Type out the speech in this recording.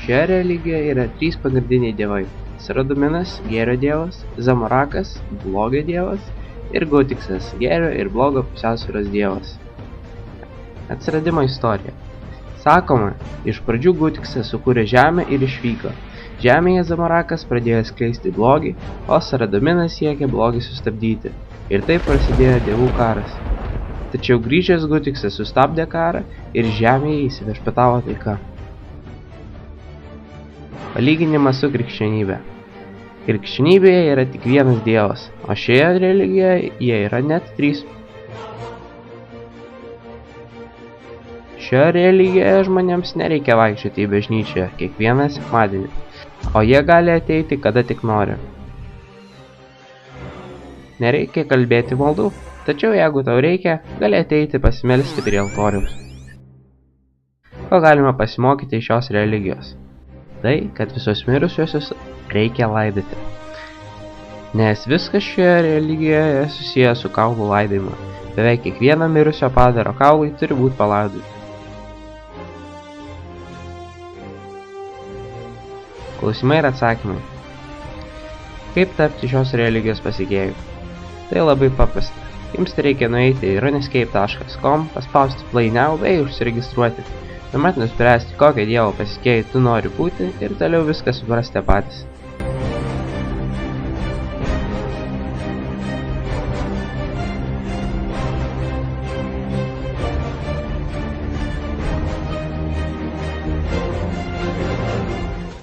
Šioje religijoje yra 3 pagrindiniai dievai – Saradominas, gėrio dievas, Zamarakas, blogio dievas ir Gutiksas, gėrio ir blogo pusiausvyros dievas. Atsiradimo istorija. Sakoma, iš pradžių Gutiksas sukūrė žemę ir išvyko. Žemėje Zamarakas pradėjo skleisti blogį, o Saradominas siekė blogį sustabdyti. Ir taip prasidėjo dievų karas. Tačiau grįžęs Gutiksas sustabdė karą ir žemėje įsiviešpatavo taika. Palyginimas su krikščionybė. Krikščionybėje yra tik vienas dievas, o šioje religijoje jie yra net 3. Šioje religijoje žmonėms nereikia vaikščioti į bažnyčią kiekvieną sekmadienį, o jie gali ateiti kada tik nori. Nereikia kalbėti maldų, tačiau jeigu tau reikia, gali ateiti pasimelsti prie altoriaus. Ko galima pasimokyti iš šios religijos? Tai, kad visus mirusiuosius reikia laidoti. Nes viskas šioje religijoje susiję su kaulų laidojimu. Beveik kiekvieno mirusio padaro kaulai turi būti palaidoti. Klausimai ir atsakymai. Kaip tapti šios religijos pasekėjų? Tai labai paprasta. Jums reikia nueiti į runescape.com, paspausti play now bei užsiregistruoti. Tuomet nuspręsti, kokio dievo pasekėjai tu nori būti ir toliau viską suprasti patys.